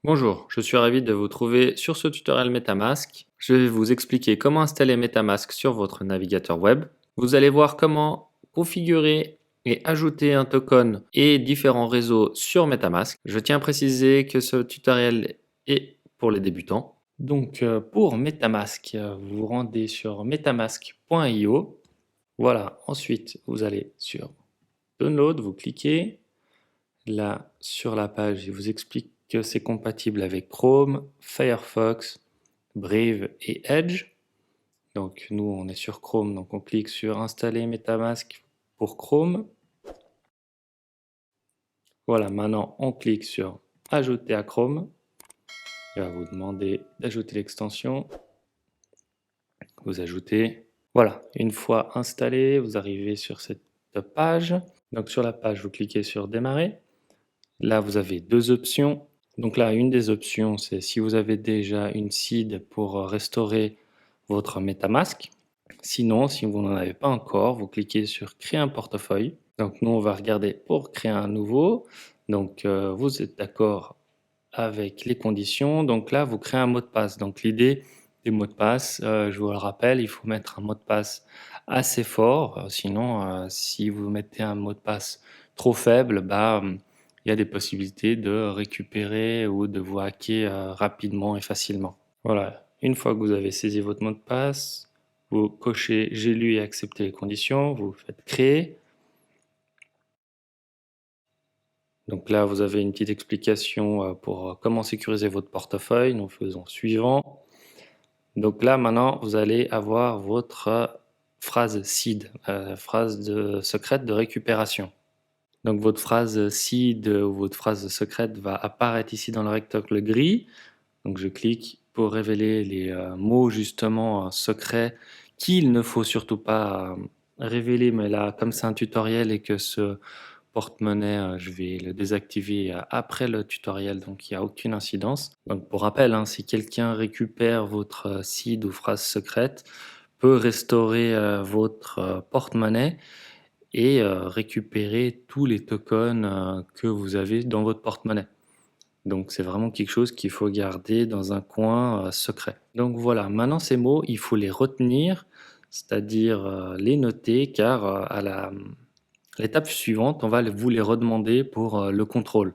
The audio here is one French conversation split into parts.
Bonjour, je suis ravi de vous trouver sur ce tutoriel MetaMask. Je vais vous expliquer comment installer MetaMask sur votre navigateur web. Vous allez voir comment configurer et ajouter un token et différents réseaux sur MetaMask. Je tiens à préciser que ce tutoriel est pour les débutants. Donc pour MetaMask, vous vous rendez sur metamask.io. Voilà, ensuite vous allez sur Download, vous cliquez. Là, sur la page, il vous explique que c'est compatible avec Chrome, Firefox, Brave et Edge. Donc nous, on est sur Chrome, donc on clique sur Installer MetaMask pour Chrome. Voilà, maintenant on clique sur Ajouter à Chrome. Il va vous demander d'ajouter l'extension. Vous ajoutez. Voilà, une fois installé, vous arrivez sur cette page. Donc sur la page, vous cliquez sur Démarrer. Là, vous avez deux options. Donc là, une des options, c'est si vous avez déjà une seed pour restaurer votre MetaMask. Sinon, si vous n'en avez pas encore, vous cliquez sur Créer un portefeuille. Donc nous, on va regarder pour créer un nouveau. Donc vous êtes d'accord avec les conditions. Donc là, vous créez un mot de passe. Donc l'idée des mots de passe, je vous le rappelle, il faut mettre un mot de passe assez fort. Sinon, si vous mettez un mot de passe trop faible, il y a des possibilités de récupérer ou de vous hacker rapidement et facilement. Voilà, une fois que vous avez saisi votre mot de passe, vous cochez j'ai lu et accepté les conditions, vous faites créer. Donc là, vous avez une petite explication pour comment sécuriser votre portefeuille. Nous faisons suivant. Donc là, maintenant, vous allez avoir votre phrase seed, secrète de récupération. Donc votre phrase seed ou votre phrase secrète va apparaître ici dans le rectangle gris. Donc je clique pour révéler les mots justement secrets qu'il ne faut surtout pas révéler. Mais là, comme c'est un tutoriel et que ce porte-monnaie, je vais le désactiver après le tutoriel, donc il n'y a aucune incidence. Donc pour rappel, hein, si quelqu'un récupère votre seed ou phrase secrète, peut restaurer votre porte-monnaie et récupérer tous les tokens que vous avez dans votre porte-monnaie. Donc c'est vraiment quelque chose qu'il faut garder dans un coin secret. Donc voilà, maintenant ces mots, il faut les retenir, c'est-à-dire les noter, car l'étape suivante, on va vous les redemander pour le contrôle.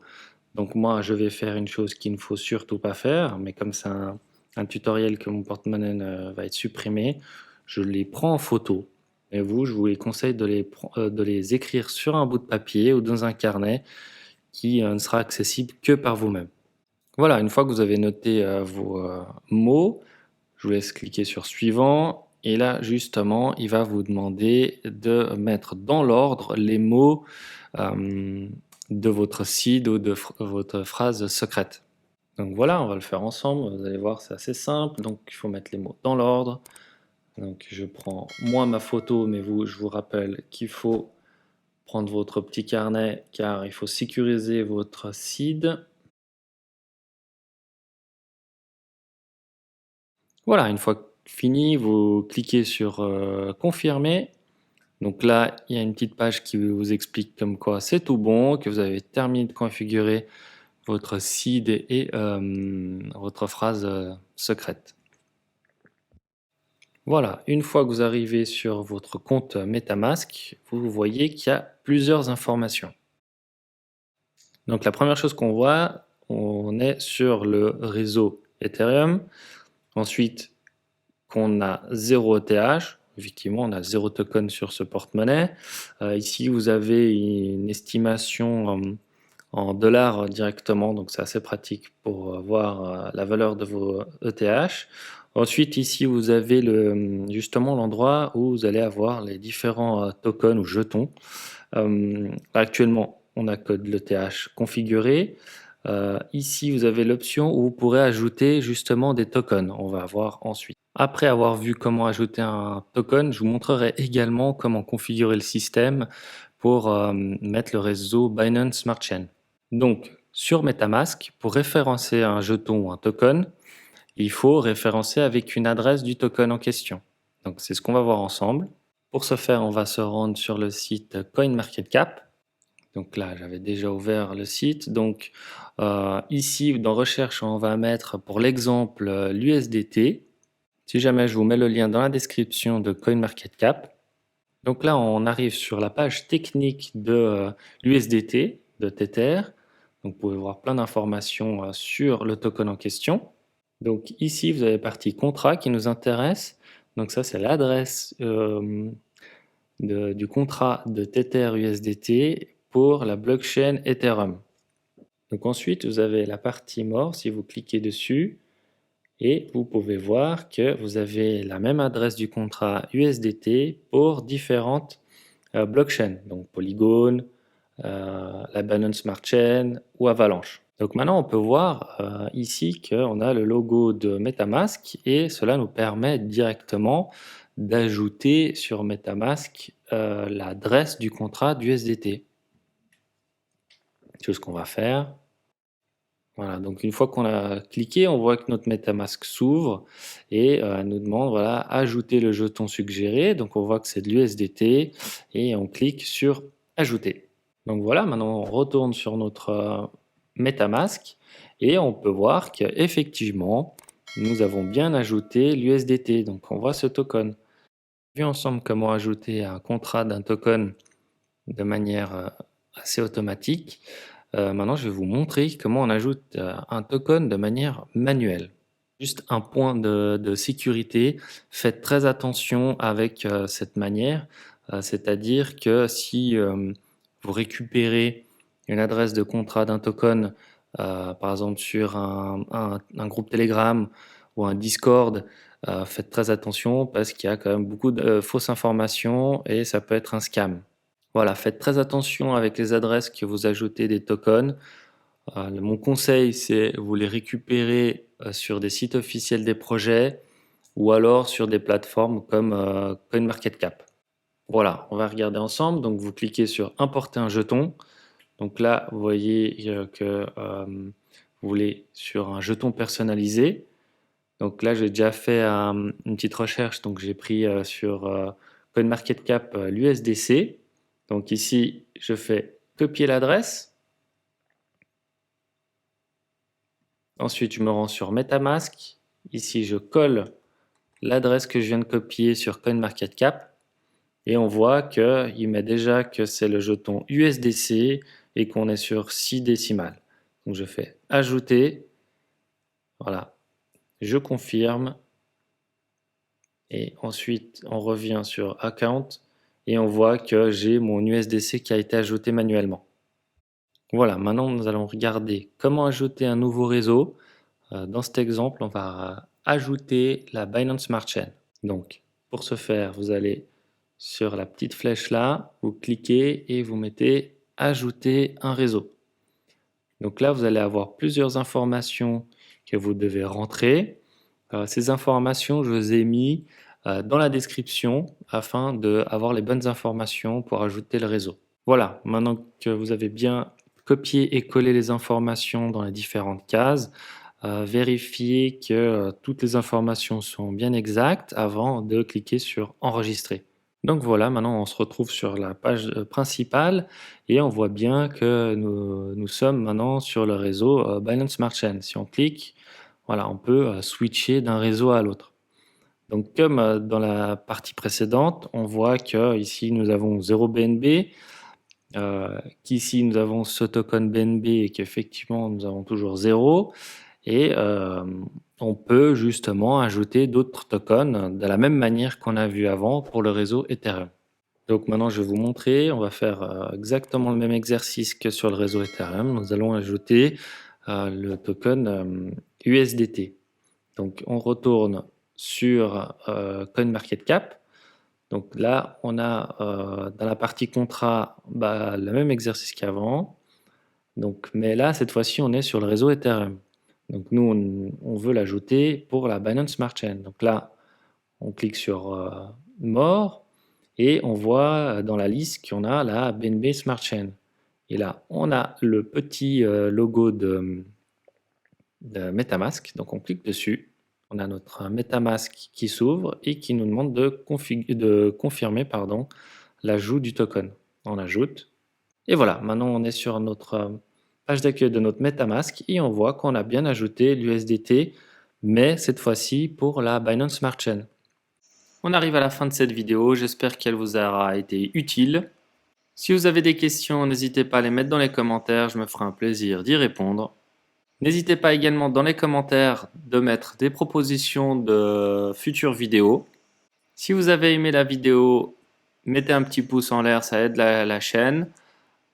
Donc moi, je vais faire une chose qu'il ne faut surtout pas faire, mais comme c'est un tutoriel que mon porte-monnaie va être supprimé, je les prends en photo. Et vous, je vous les conseille de les écrire sur un bout de papier ou dans un carnet qui ne sera accessible que par vous-même. Voilà, une fois que vous avez noté vos mots, je vous laisse cliquer sur suivant. Et là, justement, il va vous demander de mettre dans l'ordre les mots euh, de votre seed ou de votre phrase secrète. Donc voilà, on va le faire ensemble. Vous allez voir, c'est assez simple. Donc il faut mettre les mots dans l'ordre. Donc je prends moi ma photo, mais vous, je vous rappelle qu'il faut prendre votre petit carnet car il faut sécuriser votre seed. Voilà, une fois fini, vous cliquez sur confirmer. Donc là, il y a une petite page qui vous explique comme quoi c'est tout bon, que vous avez terminé de configurer votre seed et votre phrase secrète. Voilà, une fois que vous arrivez sur votre compte MetaMask, vous voyez qu'il y a plusieurs informations. Donc la première chose qu'on voit, on est sur le réseau Ethereum. Ensuite, qu'on a 0 ETH. Effectivement, on a 0 token sur ce porte-monnaie. Ici, vous avez une estimation en dollars directement, donc c'est assez pratique pour voir la valeur de vos ETH. Ensuite, ici, vous avez justement l'endroit où vous allez avoir les différents tokens ou jetons. Actuellement, on a que de l'ETH configuré. Ici, vous avez l'option où vous pourrez ajouter justement des tokens. On va voir ensuite. Après avoir vu comment ajouter un token, je vous montrerai également comment configurer le système pour mettre le réseau Binance Smart Chain. Donc, sur MetaMask, pour référencer un jeton ou un token, il faut référencer avec une adresse du token en question. Donc, c'est ce qu'on va voir ensemble. Pour ce faire, on va se rendre sur le site CoinMarketCap. Donc là, j'avais déjà ouvert le site. Donc, Ici, dans recherche, on va mettre pour l'exemple l'USDT. Si jamais je vous mets le lien dans la description de CoinMarketCap. Donc là, on arrive sur la page technique de l'USDT, de Tether. Donc vous pouvez voir plein d'informations sur le token en question. Donc ici, vous avez la partie contrat qui nous intéresse. Donc ça, c'est l'adresse du contrat de Tether USDT pour la blockchain Ethereum. Donc ensuite, vous avez la partie more si vous cliquez dessus. Et vous pouvez voir que vous avez la même adresse du contrat USDT pour différentes blockchains, donc Polygon, la Binance Smart Chain ou Avalanche. Donc maintenant, on peut voir ici qu'on a le logo de MetaMask et cela nous permet directement d'ajouter sur MetaMask l'adresse du contrat d'USDT. C'est ce qu'on va faire. Voilà, donc une fois qu'on a cliqué, on voit que notre MetaMask s'ouvre et elle nous demande, voilà, ajouter le jeton suggéré. Donc on voit que c'est de l'USDT et on clique sur ajouter. Donc voilà, maintenant on retourne sur notre MetaMask et on peut voir qu'effectivement, nous avons bien ajouté l'USDT. Donc on voit ce token. On a vu ensemble comment ajouter un contrat d'un token de manière assez automatique. Maintenant, je vais vous montrer comment on ajoute un token de manière manuelle. Juste un point de sécurité, faites très attention avec cette manière, c'est-à-dire que si vous récupérez une adresse de contrat d'un token, par exemple sur un groupe Telegram ou un Discord, faites très attention parce qu'il y a quand même beaucoup de fausses informations et ça peut être un scam. Voilà, faites très attention avec les adresses que vous ajoutez des tokens. Mon conseil, c'est vous les récupérer sur des sites officiels des projets ou alors sur des plateformes comme CoinMarketCap. Voilà, on va regarder ensemble. Donc, vous cliquez sur importer un jeton. Donc là, vous voyez que vous voulez sur un jeton personnalisé. Donc là, j'ai déjà fait une petite recherche. Donc, j'ai pris sur CoinMarketCap l'USDC. Donc ici, je fais copier l'adresse. Ensuite, je me rends sur MetaMask. Ici, je colle l'adresse que je viens de copier sur CoinMarketCap. Et on voit qu'il met déjà que c'est le jeton USDC et qu'on est sur 6 décimales. Donc je fais ajouter. Voilà. Je confirme. Et ensuite, on revient sur Account. Et on voit que j'ai mon USDC qui a été ajouté manuellement. Voilà, maintenant nous allons regarder comment ajouter un nouveau réseau. Dans cet exemple, on va ajouter la Binance Smart Chain. Donc, pour ce faire, vous allez sur la petite flèche là, vous cliquez et vous mettez ajouter un réseau. Donc là, vous allez avoir plusieurs informations que vous devez rentrer. Ces informations, je vous ai mis dans la description afin d'avoir les bonnes informations pour ajouter le réseau. Voilà, maintenant que vous avez bien copié et collé les informations dans les différentes cases, vérifiez que toutes les informations sont bien exactes avant de cliquer sur enregistrer. Donc voilà, maintenant on se retrouve sur la page principale et on voit bien que nous sommes maintenant sur le réseau Binance Smart Chain. Si on clique, voilà, on peut switcher d'un réseau à l'autre. Donc comme dans la partie précédente, on voit que ici nous avons 0 BNB, qu'ici nous avons ce token BNB et qu'effectivement nous avons toujours 0. Et on peut justement ajouter d'autres tokens de la même manière qu'on a vu avant pour le réseau Ethereum. Donc maintenant je vais vous montrer, on va faire exactement le même exercice que sur le réseau Ethereum. Nous allons ajouter le token USDT. Donc on retourne sur CoinMarketCap. Donc là, on a dans la partie contrat le même exercice qu'avant. Donc, mais là, cette fois-ci, on est sur le réseau Ethereum. Donc nous, on veut l'ajouter pour la Binance Smart Chain. Donc là, on clique sur More et on voit dans la liste qu'on a la BNB Smart Chain. Et là, on a le petit logo de MetaMask. Donc on clique dessus. On a notre MetaMask qui s'ouvre et qui nous demande de confirmer l'ajout du token. On ajoute. Et voilà, maintenant on est sur notre page d'accueil de notre MetaMask et on voit qu'on a bien ajouté l'USDT, mais cette fois-ci pour la Binance Smart Chain. On arrive à la fin de cette vidéo, j'espère qu'elle vous aura été utile. Si vous avez des questions, n'hésitez pas à les mettre dans les commentaires, je me ferai un plaisir d'y répondre. N'hésitez pas également dans les commentaires de mettre des propositions de futures vidéos. Si vous avez aimé la vidéo, mettez un petit pouce en l'air, ça aide la chaîne.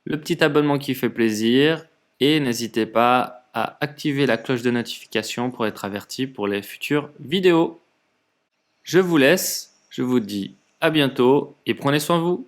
Le petit abonnement qui fait plaisir. Et n'hésitez pas à activer la cloche de notification pour être averti pour les futures vidéos. Je vous laisse, je vous dis à bientôt et prenez soin de vous.